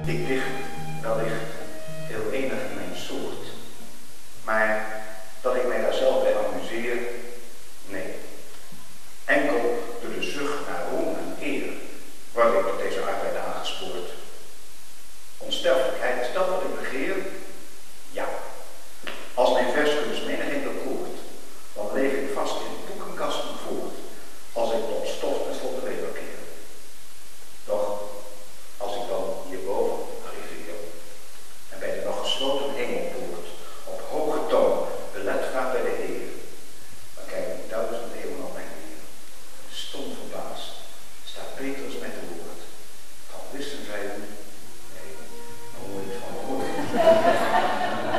Ik lig wellicht heel enig in mijn soort, maar dat ik mij daar zelf bij amuseer, nee. Enkel door de zucht naar roem en eer word ik tot deze arbeid aangespoord. Onsterfelijkheid, is dat wat ik begeer? Ja. Als mijn verskunst menigeen bekoort, dan leef ik vast in boekenkasten voort, als ik tot stof ten slotte wederkeer. Doch, als ik dan hierboven arriveer, en bij de nog gesloten hemelpoort, op hoge toon, belet vraag bij de Heer, dan kijk ik 1000 eeuwen op mij neer. Stom verbaasd, staat Petrus met de woord. Dan wisten zij u, nee, nooit van gehoord.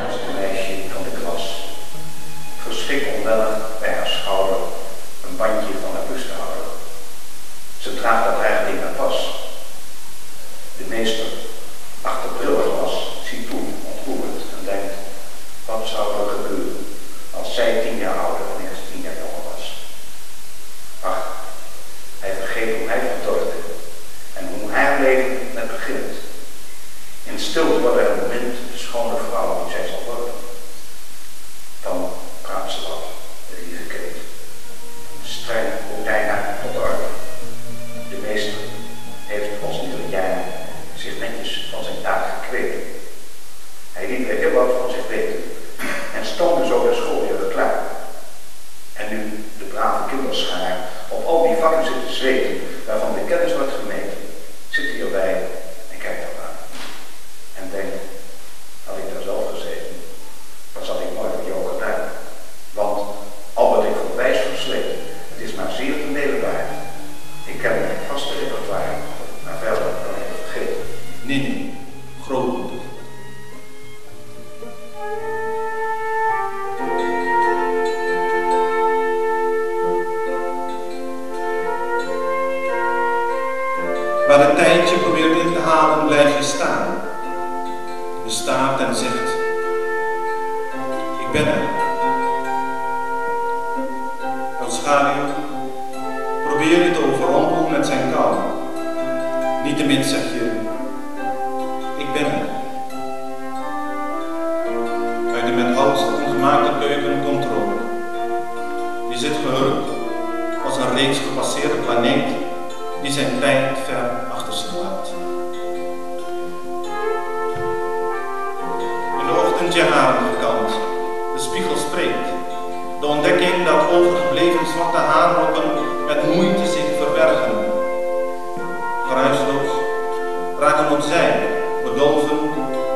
Dat is een meisje van de klas. Verschrikt onwellig bij haar schouder een bandje van haar busthouder. Ze draagt dat eigenlijk niet naar pas. De meester, achter brilglas, ziet toe, ontroerd en denkt, wat zou er gebeuren als zij 10 jaar ouder en eerst 10 jaar jonger was? Ach, hij vergeet hoe hij verdorpte en hoe haar leven net begint. In stilte wordt er bemind de schone vrouw die zij zal worden. Dan praat ze wat, de lieve kind. Streng roept hij haar tot orde. De meester heeft als ieder jaar zich netjes van zijn taak gekweekt. Hij liet weer heel wat van zich weten en stoomde zo de schooljaren klaar. En nu de brave kinderschaar op al die vakken zit te zweten, waarvan de kennis wordt gemeten, zit hierbij en kijkt ernaar. En denkt, had ik daar zelf gezeten, dan zat ik nooit op jou gedaan. Want al wat ik voor wijs versleten, het is maar zeer ten dele waar. Ik ken mijn vaste repertoire, maar verder kan ik het vergeten. Nee, grootmoeder. Waar het tijdje probeert in te halen, blijf je staan. Je staat en zegt, ik ben er. Een schaduw probeer je te overrompelen met zijn kou. Niettemin zeg je, ik ben er. Uit de met hout ongemaakte keuken komt rook. Je zit gehurkt als een reeds gepasseerde planeet die zijn tijd ver achter zich laat. In de ochtend je haren gekant, de spiegel spreekt. De ontdekking dat overgebleven zwarte haarlokken met moeite zich verbergen. Geruisloos raken opzij, bedolven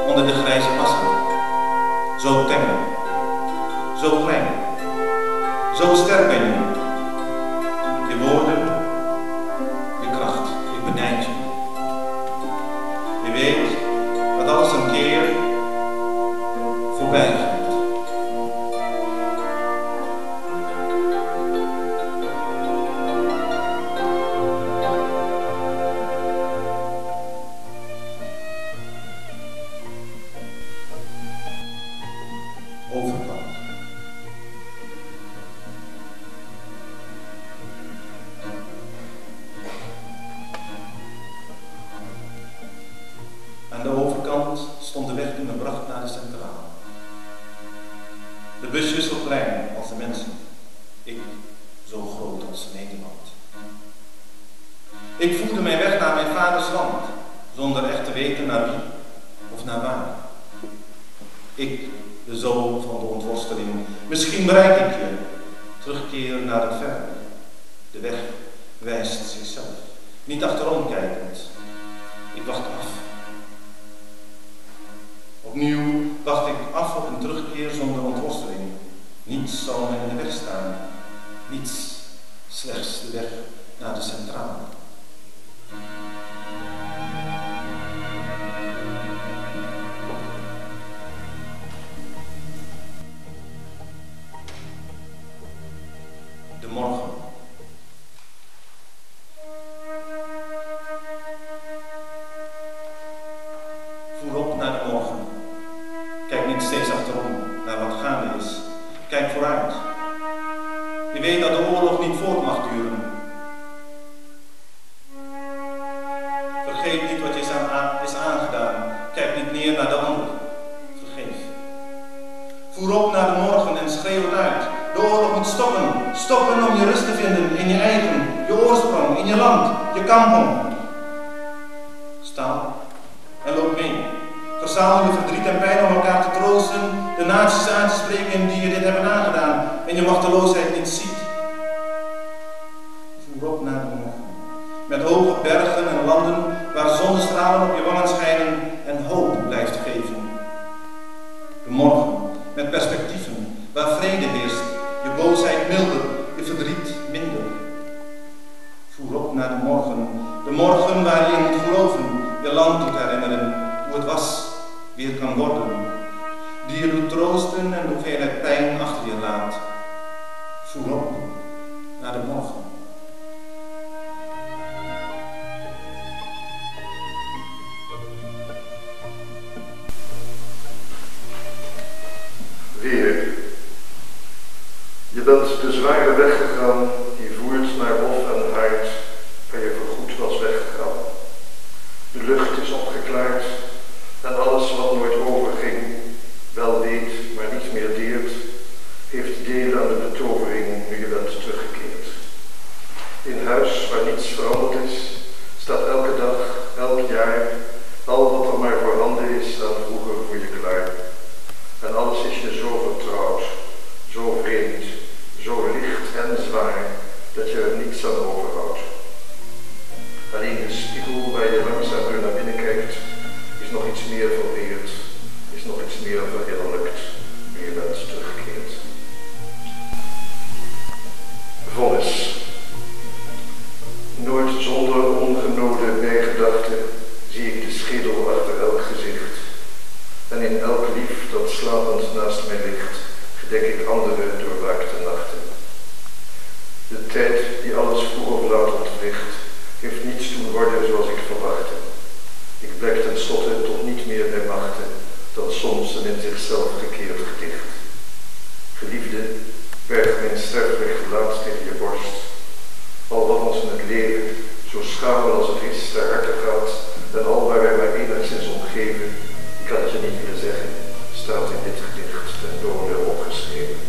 onder de grijze passen. Zo tenger, zo klein, zo sterk ben je. Je woorden, je kracht, ik benijd je. Je weet dat alles een keer voorbij gaat. Overkant. Aan de overkant stond de weg die me bracht naar de centrale. De bus wisselt klein als de mensen. Ik zo groot als Nederland. Ik voelde mijn weg naar mijn vaders land, zonder echt te weten naar wie of naar waar. Ik, de zoon van de ontworsteling, misschien bereik ik je, terugkeer naar het verre. De weg wijst zichzelf, niet achterom kijkend. Ik wacht af. Opnieuw wacht ik af op een terugkeer zonder ontworsteling. Niets zal mij in de weg staan. Niets, slechts de weg naar de centrale. De morgen. Voer op naar de morgen. Kijk niet steeds achterom naar wat gaande is. Kijk vooruit. Je weet dat de oorlog niet voort mag duren. Vergeet niet wat je is aangedaan. Kijk niet neer naar de ander. Vergeef. Voer op naar de morgen en schreeuw het uit. De oorlog moet stoppen. Stoppen om je rust te vinden in je eigen, je oorsprong, in je land, je kampong. Sta en loop mee. Verzamel je verdriet en pijn om elkaar te troosten, de naties aan te spreken die je dit hebben aangedaan en je machteloosheid niet ziet. Voer op naar de morgen. Met hoge bergen en landen waar zonnestralen op je wangen schijnen en hoop blijft geven. De morgen met perspectieven waar vrede heerst, je boosheid milder, je verdriet minder. Voer op naar de morgen waar je in moet geloven, je land doet herinneren hoe het was, wie het kan worden, die je doet troosten en de hoeveelheid pijn achter je laat. Voer op naar de morgen. Weer. Je bent de zware weg gegaan die voert naar hof en haard, waar je voorgoed was weggegaan. De lucht is opgeklaard en alles wat nooit overging, wel weet, maar niet meer deert, heeft deel aan de betovering nu je bent teruggekeerd. In huis waar niets veranderd is, staat elke dag, elk jaar, al wat er maar voorhanden is aan vroeger voor je klaar. En alles is je zo vertrouwd, zo vreemd, zo licht en zwaar, dat je er niets aan overhoudt. Alleen de spiegel waar je langzaam weer naar binnen kijkt, is nog iets meer verweerd, is nog iets meer verheerlijkt, nu je bent teruggekeerd. Vonnis. Nooit zonder ongenode bijgedachte zie ik de schedel achter elk gezicht. En in elk lief dat slapend naast mij ligt, gedek ik andere doorwaakte nachten. De tijd die alles vroeg of laat ontwricht, heeft niets doen worden zoals ik verwachtte. Ik blijk tenslotte tot niet meer bij machten dan soms een in zichzelf gekeerd gedicht. Geliefde, berg mijn sterfelijk gelaat tegen je borst. Al wat ons in het leven, zo schamel als het is, ter harte gaat, en al waar wij maar enigszins om geven, ik kan het je niet willen zeggen, staat in dit gedicht ten dode opgeschreven.